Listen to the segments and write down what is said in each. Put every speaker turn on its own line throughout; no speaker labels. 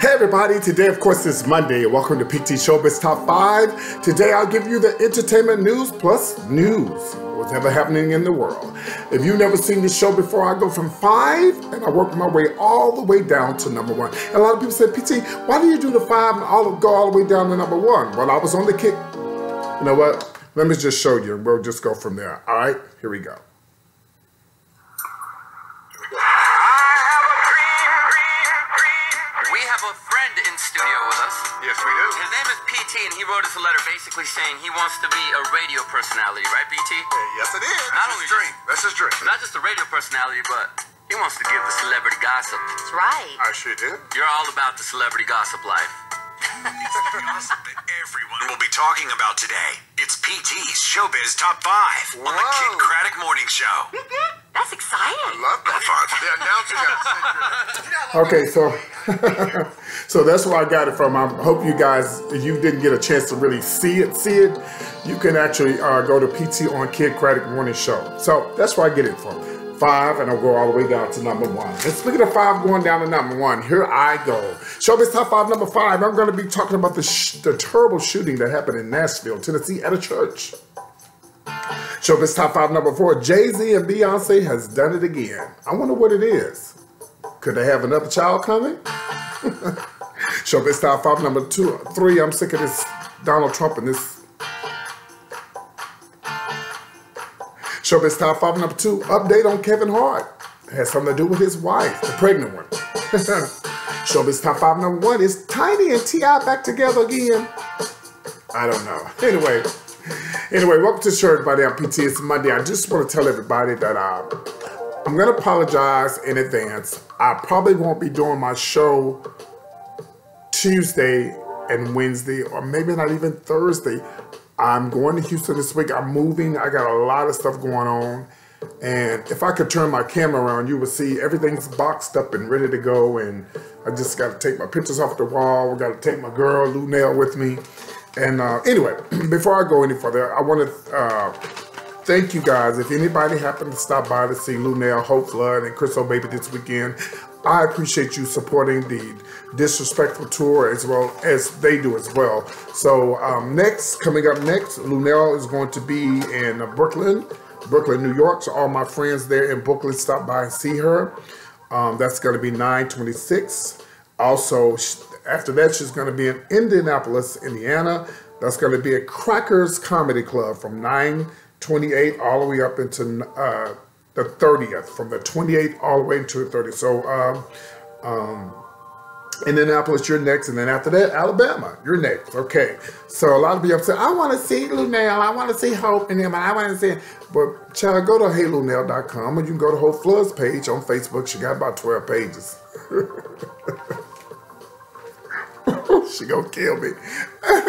Hey everybody, today of course is Monday. Welcome to PT Showbiz Top 5. Today I'll give you the entertainment news plus news. What's ever happening in the world. If you've never seen this show before, I go from 5 and I work my way all the way down to number 1. And a lot of people say, PT, why do you do the 5 and go all the way down to number 1? Well, I was on the kick. You know what? Let me just show you. We'll just go from there. All right, here we go.
Yes, we do.
His name is PT, and he wrote us a letter basically saying he wants to be a radio personality, right, PT?
Yes, it is.
Not only
dream. That's his dream.
Not just a radio personality, but he wants to give the celebrity gossip.
That's right.
I sure did.
You're all about the celebrity gossip life.
It's the gossip that everyone will be talking about today. It's PT's Showbiz Top 5 on the Kid Craddock Morning Show.
That's exciting.
I love that. They're announcing that.
Okay, so that's where I got it from. I hope you guys, if you didn't get a chance to really see it, you can actually go to PT on Kid Craddock Morning Show. So that's where I get it from. 5, and I'll go all the way down to number 1. And speaking of 5 going down to number 1, here I go. Showbiz Top 5 number 5. I'm going to be talking about the terrible shooting that happened in Nashville, Tennessee at a church. Showbiz Top 5 number 4. Jay-Z and Beyonce has done it again. I wonder what it is. Could they have another child coming? Showbiz Top 5 number 3. I'm sick of this Donald Trump and this. Showbiz Top 5 number 2. Update on Kevin Hart. It has something to do with his wife, the pregnant one. Showbiz Top 5 number 1. Is Tiny and T.I. back together again? I don't know. Anyway, welcome to the show, everybody. I'm PT. It's Monday. I just want to tell everybody that I'm going to apologize in advance. I probably won't be doing my show Tuesday and Wednesday, or maybe not even Thursday. I'm going to Houston this week. I'm moving. I got a lot of stuff going on. And if I could turn my camera around, you would see everything's boxed up and ready to go. And I just got to take my pictures off the wall. I got to take my girl, Lunel, with me. And anyway, before I go any further, I want to thank you guys. If anybody happened to stop by to see Lunel, Hope Flood, and Chris O'Baby this weekend, I appreciate you supporting the Disrespectful Tour as well as they do as well. So coming up next, Lunel is going to be in Brooklyn, New York. So all my friends there in Brooklyn, stop by and see her. That's going to be 9/26. Also, after that, she's going to be in Indianapolis, Indiana. That's going to be at Crackers Comedy Club from 9/28 all the way up into the 30th, from the 28th all the way into the 30th. So Indianapolis, you're next, and then after that, Alabama, you're next. Okay, so a lot of people say, I want to see Lunel, I want to see Hope and him, and I want to see, but child, go to heylunel.com, or you can go to Hope Flood's page on Facebook. She got about 12 pages. She gonna kill me.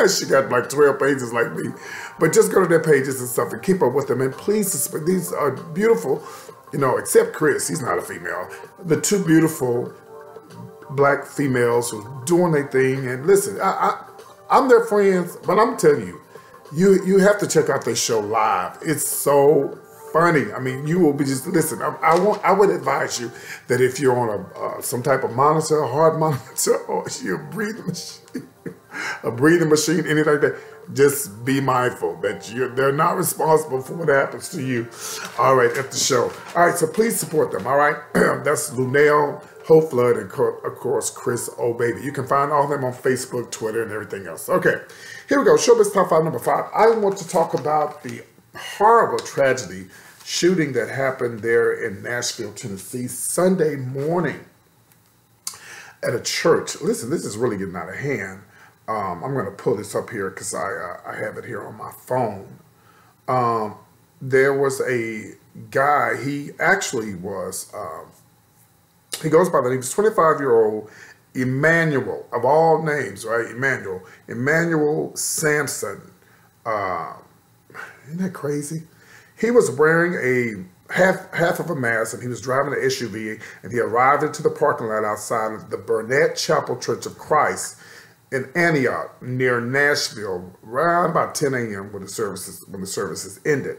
She got like 12 pages like me. But just go to their pages and stuff and keep up with them. And please, these are beautiful, except Chris, he's not a female. The 2 beautiful black females who are doing their thing. And listen, I'm their friends, but I'm telling you, you have to check out this show live. It's so funny. I mean, you will be just, listen, I would advise you that if you're on some type of monitor, a heart monitor, or you're a breathing machine, anything like that, just be mindful that they're not responsible for what happens to you, all right, at the show. All right, so please support them, all right? That's Lunel, Hope Flood, and of course, Chris O'Baby. You can find all of them on Facebook, Twitter, and everything else. Okay, here we go. Showbiz Top 5 number 5. I want to talk about the horrible tragedy shooting that happened there in Nashville, Tennessee, Sunday morning at a church. Listen, this is really getting out of hand. I'm going to pull this up here because I have it here on my phone. There was a guy, he actually was, he goes by the name, he's 25-year-old Emmanuel, of all names, right? Emmanuel Sampson. Isn't that crazy? He was wearing a half of a mask, and he was driving an SUV, and he arrived into the parking lot outside of the Burnett Chapel Church of Christ in Antioch, near Nashville, around about 10 a.m. when the services ended.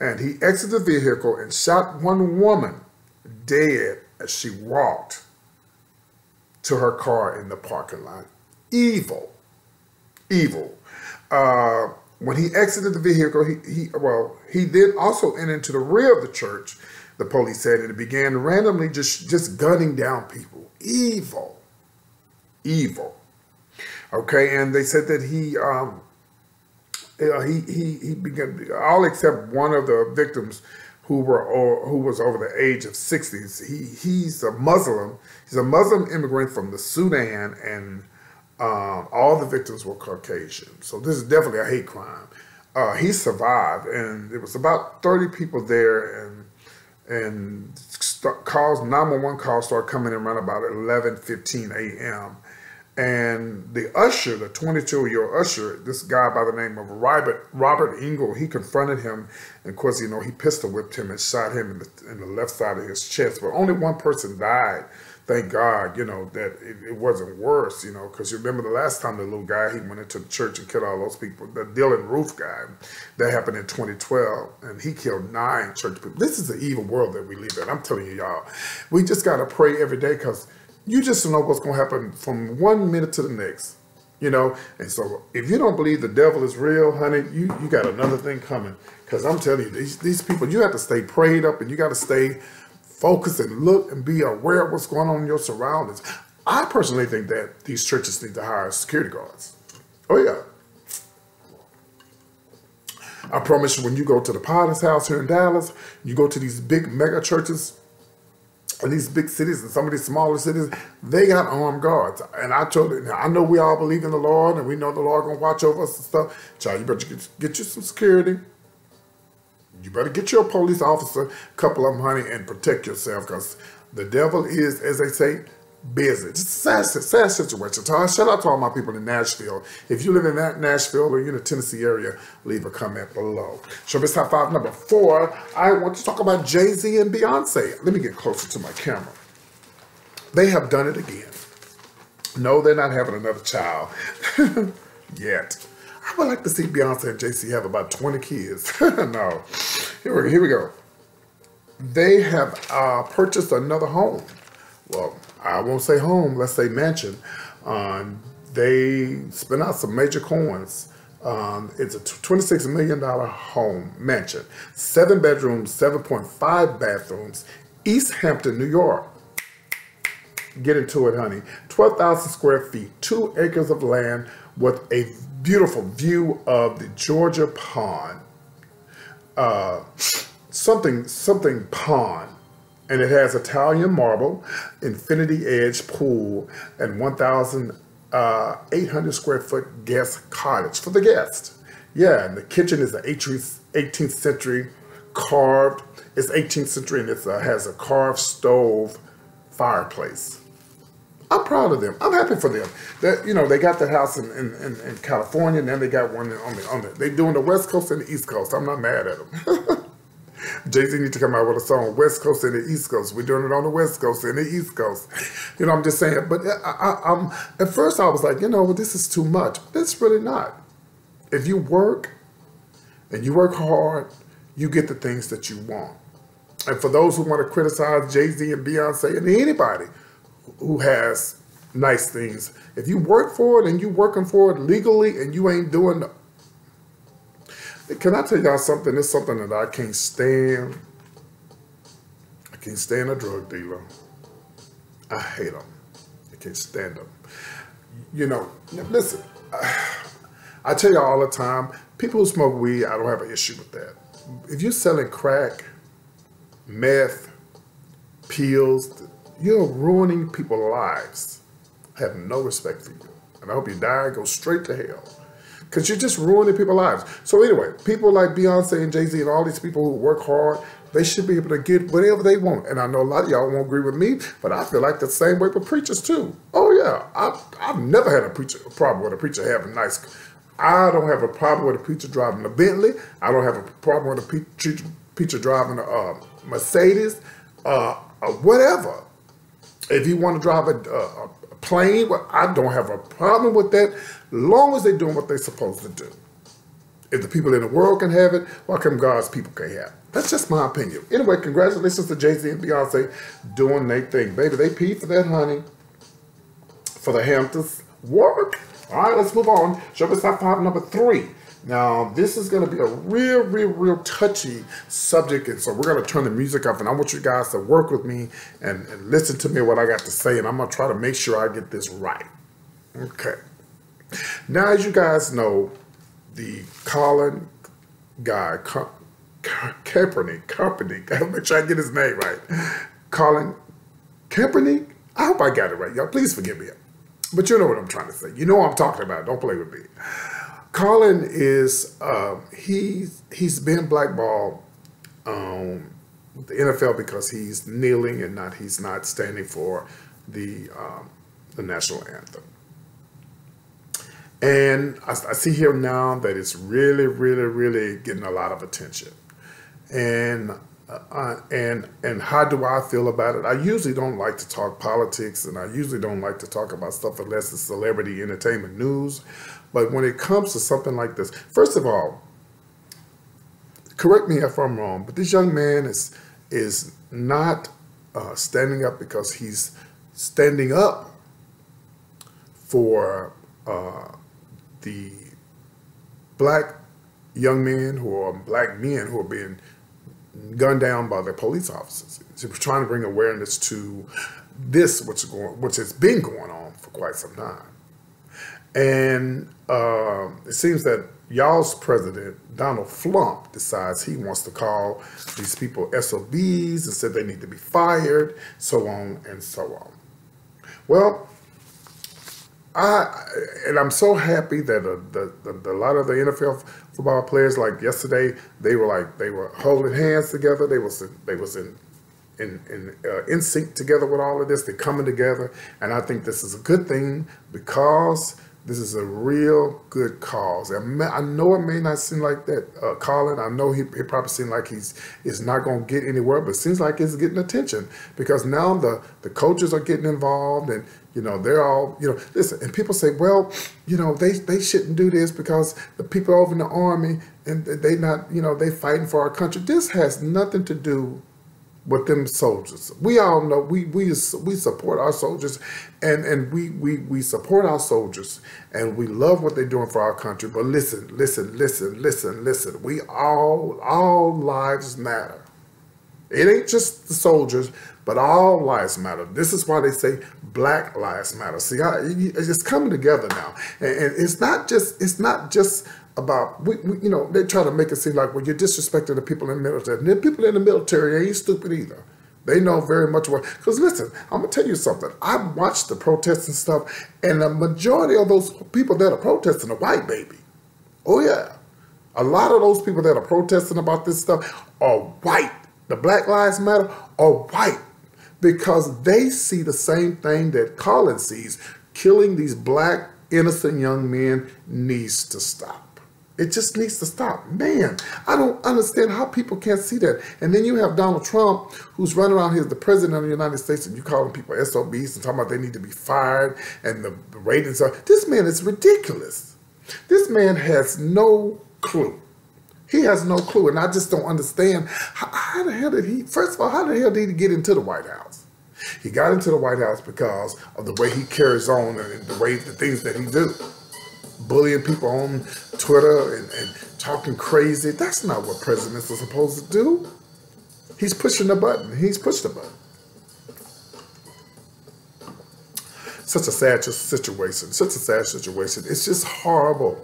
And he exited the vehicle and shot one woman dead as she walked to her car in the parking lot. Evil. Evil. When he exited the vehicle, he then also entered into the rear of the church, the police said, and it began randomly just gunning down people. Evil. Evil. Okay, and they said that he began, all except one of the victims who was over the age of 60. He's a Muslim. He's a Muslim immigrant from the Sudan, and all the victims were Caucasian. So this is definitely a hate crime. He survived, and there was about 30 people there, and 911 calls started coming in around about 11:15 a.m. And the usher, the 22-year-old usher, this guy by the name of Robert Engel, he confronted him, and of course, he pistol whipped him and shot him in the left side of his chest. But only one person died. Thank God, that it wasn't worse, because you remember the last time the little guy, he went into the church and killed all those people, the Dylan Roof guy, that happened in 2012, and he killed 9 church people. This is the evil world that we live in. I'm telling you, y'all. We just got to pray every day, because you just don't know what's going to happen from one minute to the next, And so if you don't believe the devil is real, honey, you got another thing coming, because I'm telling you, these people, you have to stay prayed up, and you got to stay focus and look and be aware of what's going on in your surroundings. I personally think that these churches need to hire security guards. Oh, yeah. I promise you, when you go to the Potter's House here in Dallas, you go to these big mega churches in these big cities and some of these smaller cities, they got armed guards. And I told you, I know we all believe in the Lord, and we know the Lord going to watch over us and stuff. Child, you better get you some security. You better get your police officer, a couple of them, honey, and protect yourself, because the devil is, as they say, busy. It's a sad situation. So shout out to all my people in Nashville. If you live in that Nashville or you're in the Tennessee area, leave a comment below. Showbiz Top 5 number 4, I want to talk about Jay-Z and Beyonce. Let me get closer to my camera. They have done it again. No, they're not having another child yet. I would like to see Beyonce and Jay-Z have about 20 kids. No. Here we go. They have purchased another home. Well, I won't say home, let's say mansion. They spent out some major coins. It's a $26 million home, mansion. 7 bedrooms, 7.5 bathrooms, East Hampton, New York. Get into it, honey. 12,000 square feet, 2 acres of land with a beautiful view of the Georgia Pond. Something pond. And it has Italian marble, infinity edge pool, and 1,800 square foot guest cottage for the guest. Yeah, and the kitchen is an 18th century carved. It's 18th century, and it has a carved stove fireplace. I'm proud of them. I'm happy for them. That they got that house in California, and then they got one on the. They doing the West Coast and the East Coast. I'm not mad at them. Jay-Z need to come out with a song, West Coast and the East Coast. We're doing it on the West Coast and the East Coast. I'm just saying. But I'm at first I was like, this is too much. It's really not. If you work and you work hard, you get the things that you want. And for those who want to criticize Jay-Z and Beyonce and anybody who has nice things, if you work for it and you working for it legally and you ain't doing the... Can I tell y'all something? It's something that I can't stand. I can't stand a drug dealer. I hate them. I can't stand them. Listen, I tell y'all all the time, people who smoke weed, I don't have an issue with that. If you're selling crack, meth, pills, you're ruining people's lives. I have no respect for you. And I hope you die and go straight to hell. Because you're just ruining people's lives. So anyway, people like Beyonce and Jay-Z and all these people who work hard, they should be able to get whatever they want. And I know a lot of y'all won't agree with me, but I feel like the same way with preachers too. Oh yeah, I've never had a problem with a preacher having nice... I don't have a problem with a preacher driving a Bentley. I don't have a problem with a preacher driving a Mercedes, whatever. If you want to drive a plane, well, I don't have a problem with that, as long as they're doing what they're supposed to do. If the people in the world can have it, why come God's people can't have it? That's just my opinion. Anyway, congratulations to Jay-Z and Beyonce doing their thing. Baby, they paid for that, honey. for the Hamptons work. All right, let's move on. Showbiz Top 5 number 3. Now, this is going to be a real touchy subject, and so we're going to turn the music off, and I want you guys to work with me and listen to me what I got to say, and I'm going to try to make sure I get this right. Okay. Now, as you guys know, the Colin guy, Kaepernick, I make sure I get his name right. Colin Kaepernick? I hope I got it right, y'all. Please forgive me. But you know what I'm trying to say. You know what I'm talking about. Don't play with me. Colin is, he's been blackballed with the NFL because he's kneeling and he's not standing for the national anthem. And I see here now that it's really getting a lot of attention. And how do I feel about it? I usually don't like to talk politics, and I usually don't like to talk about stuff unless it's celebrity entertainment news. But when it comes to something like this, first of all, correct me if I'm wrong, but this young man is not standing up because he's standing up for the black young men or black men who are being gunned down by the police officers. So we're trying to bring awareness to this, which has been going on for quite some time. And it seems that y'all's president, Donald Trump, decides he wants to call these people SOBs and said they need to be fired, so on and so on. Well, I'm so happy that a lot of the NFL football players, like yesterday, they were holding hands together. They was in sync together with all of this. They're coming together, and I think this is a good thing because this is a real good cause. I know it may not seem like that, Colin. I know he probably seems like he's not going to get anywhere, but it seems like it's getting attention because now the coaches are getting involved, and you know they're all listen. And people say, well, they shouldn't do this because the people over in the army and they not they fighting for our country. This has nothing to do with them soldiers. We all know we support our soldiers, and we support our soldiers, and we love what they're doing for our country. But listen. We all lives matter. It ain't just the soldiers, but all lives matter. This is why they say Black Lives Matter. See, it's coming together now, and it's not just about, they try to make it seem like, well, you're disrespecting the people in the military. And the people in the military ain't stupid either. They know very much what, because listen, I'm going to tell you something. I watched the protests and stuff, and the majority of those people that are protesting are white, baby. Oh, yeah. A lot of those people that are protesting about this stuff are white. The Black Lives Matter are white because they see the same thing that Colin sees. Killing these black, innocent young men needs to stop. It just needs to stop. Man, I don't understand how people can't see that. And then you have Donald Trump, who's running around here as the president of the United States, and you calling people SOBs and talking about they need to be fired, and the ratings are... This man is ridiculous. This man has no clue. He has no clue, and I just don't understand how the hell did he... First of all, how the hell did he get into the White House? He got into the White House because of the way he carries on and the things that he do. Bullying people on Twitter and talking crazy. That's not what presidents are supposed to do. He's pushing the button. He's pushed the button. Such a sad situation. Such a sad situation. It's just horrible.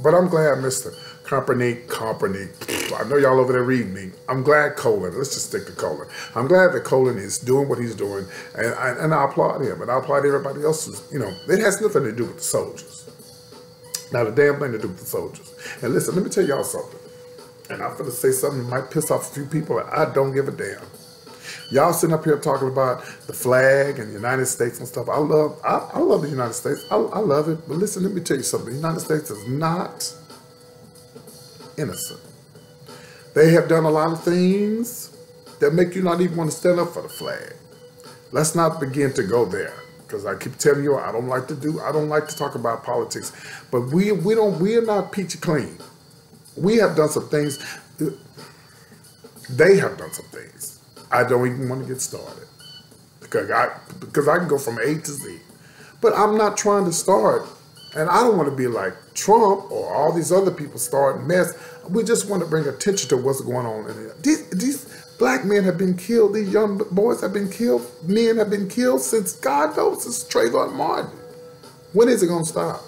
But I'm glad Mr. Kaepernick, I know y'all over there reading me. I'm glad Colin, let's just stick to Colin. I'm glad that Colin is doing what he's doing, and I applaud him, and I applaud everybody else who's, it has nothing to do with the soldiers. Not a damn thing to do with the soldiers. And listen, let me tell y'all something. And I'm going to say something that might piss off a few people, and I don't give a damn. Y'all sitting up here talking about the flag and the United States and stuff. I love the United States. I love it. But listen, let me tell you something. The United States is not innocent. They have done a lot of things that make you not even want to stand up for the flag. Let's not begin to go there. Because I keep telling you, I don't like to talk about politics, but we're not peachy clean. We have done some things. They have done some things. I don't even want to get started because I can go from A to Z. But I'm not trying to start, and I don't want to be like Trump or all these other people starting mess. We just want to bring attention to what's going on in here. These black men have been killed. These young boys have been killed. Men have been killed since God knows, since Trayvon Martin. When is it going to stop?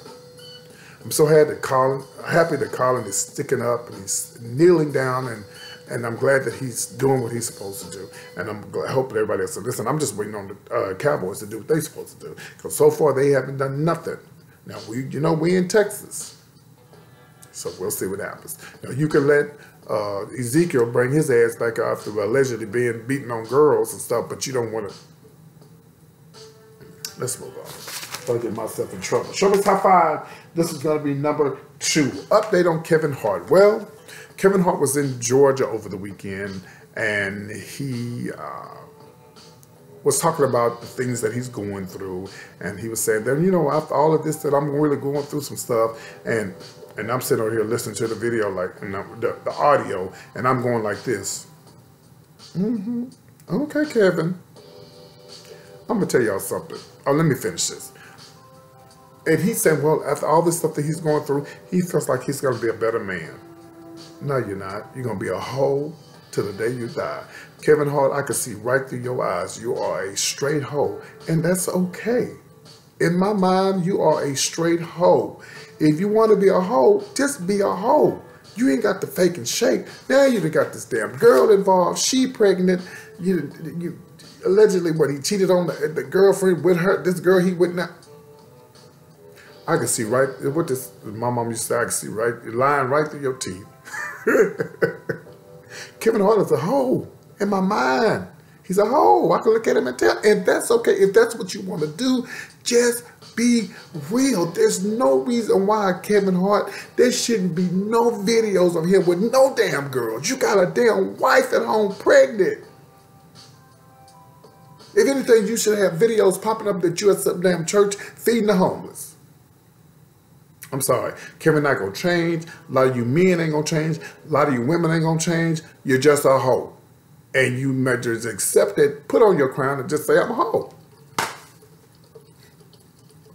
I'm so happy that Colin is sticking up and he's kneeling down, and I'm glad that he's doing what he's supposed to do. And I hope that everybody else, listen, I'm just waiting on the Cowboys to do what they're supposed to do. Because so far they haven't done nothing. Now, we in Texas. So we'll see what happens. Now, you can let Ezekiel bring his ass back after allegedly being beaten on girls and stuff, but you don't want to. Let's move on. Don't get myself in trouble. Showbiz Top 5. This is going to be number 2. Update on Kevin Hart. Well, Kevin Hart was in Georgia over the weekend, and he was talking about the things that he's going through, and he was saying that, after all of this, that I'm really going through some stuff, and I'm sitting over here listening to the video, the audio, and I'm going like this. Okay, Kevin. I'm going to tell y'all something. Oh, let me finish this. And he's saying, well, after all this stuff that he's going through, he feels like he's going to be a better man. No, you're not. You're going to be a hoe till the day you die. Kevin Hart, I can see right through your eyes. You are a straight hoe, and that's okay. In my mind, you are a straight hoe. If you want to be a hoe, just be a hoe. You ain't got the fake and shake. Now you done got this damn girl involved. She pregnant. You allegedly, he cheated on the girlfriend with her. This girl he with now. I can see right what this. My mom used to say. I can see lying right through your teeth. Kevin Hart is a hoe in my mind. He's a hoe. I can look at him and tell, and that's okay. If that's what you want to do, just be real. There's no reason why Kevin Hart, there shouldn't be no videos of him with no damn girls. You got a damn wife at home pregnant. If anything, you should have videos popping up that you at some damn church feeding the homeless. I'm sorry. Kevin not going to change. A lot of you men ain't going to change. A lot of you women ain't going to change. You're just a hoe. And you just accept it, put on your crown, and just say, I'm a hoe.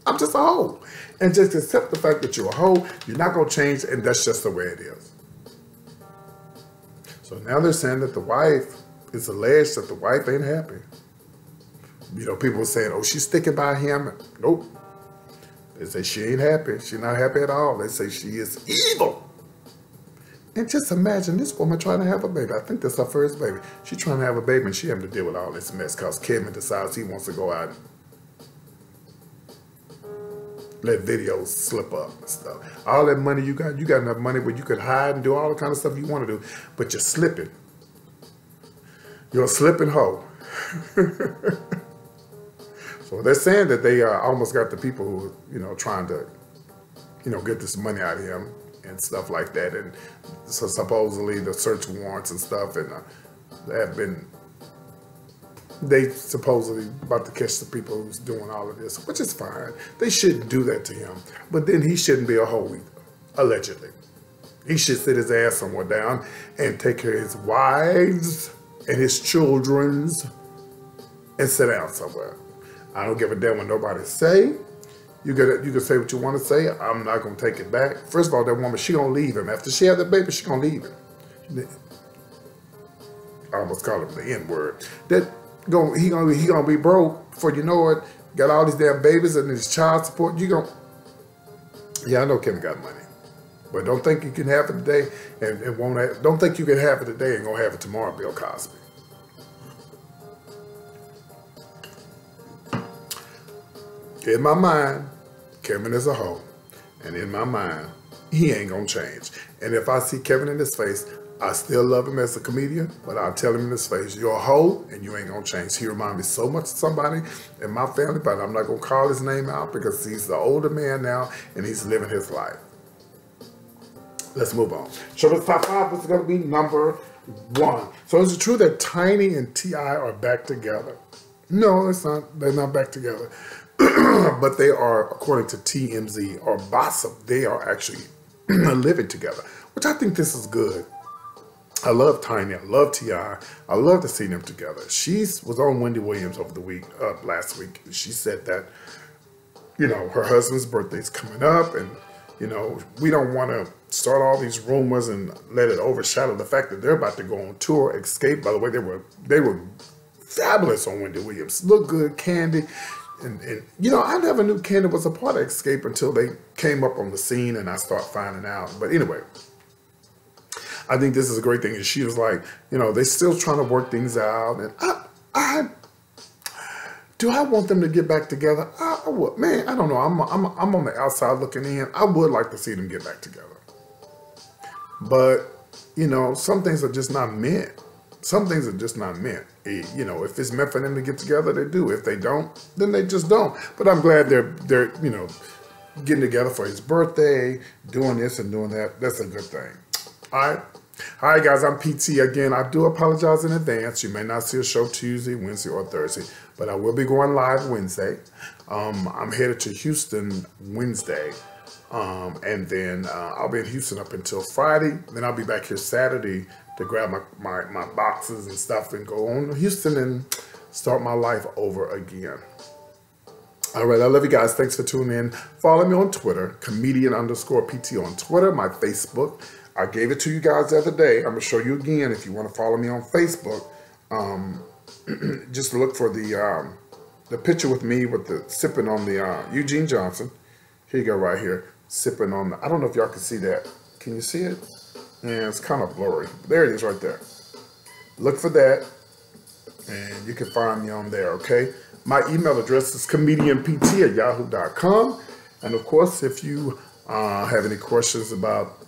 I'm just a hoe. And just accept the fact that you're a hoe. You're not going to change, and that's just the way it is. So now they're saying that the wife, it's alleged that the wife ain't happy. People are saying, oh, she's sticking by him. Nope. They say she ain't happy. She's not happy at all. They say she is evil. And just imagine this woman trying to have a baby. I think that's her first baby. She's trying to have a baby and she having to deal with all this mess because Kevin decides he wants to go out and let videos slip up and stuff. All that money you got enough money where you could hide and do all the kind of stuff you want to do, but you're slipping. You're a slipping hoe. So they're saying that they almost got the people who, trying to, get this money out of him and stuff like that. And so supposedly the search warrants and stuff, and they supposedly about to catch the people who's doing all of this, which is fine. They shouldn't do that to him. But then he shouldn't be a hoe either, allegedly. He should sit his ass somewhere down and take care of his wives and his children's and sit down somewhere. I don't give a damn what nobody say. You can say what you want to say. I'm not going to take it back. First of all, that woman, she going to leave him. After she had the baby, she going to leave him. I almost called him the N-word. He gonna be broke before you know it. Got all these damn babies and his child support. Yeah, I know Kevin got money. But don't think you can have it today and won't have, don't think you can have it today and gonna have it tomorrow, Bill Cosby. In my mind, Kevin is a hoe. And in my mind, he ain't gonna change. And if I see Kevin in his face, I still love him as a comedian, but I'll tell him in his face, you're a hoe and you ain't gonna change. He reminds me so much of somebody in my family, but I'm not gonna call his name out because he's the older man now and he's living his life. Let's move on. Showbiz Top 5, this is gonna be number 1. So is it true that Tiny and T.I. are back together? No, it's not. They're not back together. But they are, according to TMZ or Gossip, they are actually living together, which I think this is good. I love Tiny. I love T.I. I love to see them together. She was on Wendy Williams over the last week. She said that you know, her husband's birthday's coming up, and, you know, we don't want to start all these rumors and let it overshadow the fact that they're about to go on tour. Escape, by the way, they were fabulous on Wendy Williams. Look good, Candy. And you know, I never knew Candy was a part of Escape until they came up on the scene and I started finding out. But anyway, I think this is a great thing. And she was like, you know, they're still trying to work things out. And do I want them to get back together? I would. Man, I don't know. I'm on the outside looking in. I would like to see them get back together. But, you know, some things are just not meant. Some things are just not meant. You know, if it's meant for them to get together, they do. If they don't, then they just don't. But I'm glad they're you know, getting together for his birthday, doing this and doing that. That's a good thing. All right. All right, guys, I'm PT again. I do apologize in advance. You may not see a show Tuesday, Wednesday, or Thursday, but I will be going live Wednesday. I'm headed to Houston Wednesday, and then I'll be in Houston up until Friday. Then I'll be back here Saturday to grab my boxes and stuff and go on to Houston and start my life over again. All right, I love you guys. Thanks for tuning in. Follow me on Twitter, comedian_PT on Twitter, my Facebook. I gave it to you guys the other day. I'm going to show you again if you want to follow me on Facebook. Just look for the picture with me with the sipping on the Eugene Johnson. Here you go right here. Sipping on the, I don't know if y'all can see that. Can you see it? Yeah, it's kind of blurry. There it is right there. Look for that. And you can find me on there, okay? My email address is comedianpt@yahoo.com. And of course, if you have any questions about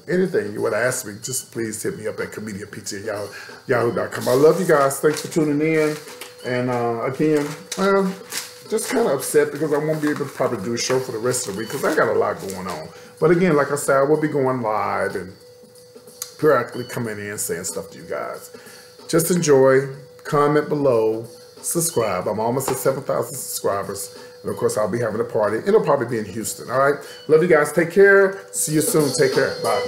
anything you would ask me, just please hit me up at comedianpt@yahoo.com. I love you guys. Thanks for tuning in. And again, just kind of upset because I won't be able to probably do a show for the rest of the week because I got a lot going on. But again, like I said, I will be going live and periodically coming in and saying stuff to you guys. Just enjoy, comment below, subscribe. I'm almost at 7,000 subscribers. And of course, I'll be having a party. It'll probably be in Houston. All right. Love you guys. Take care. See you soon. Take care. Bye.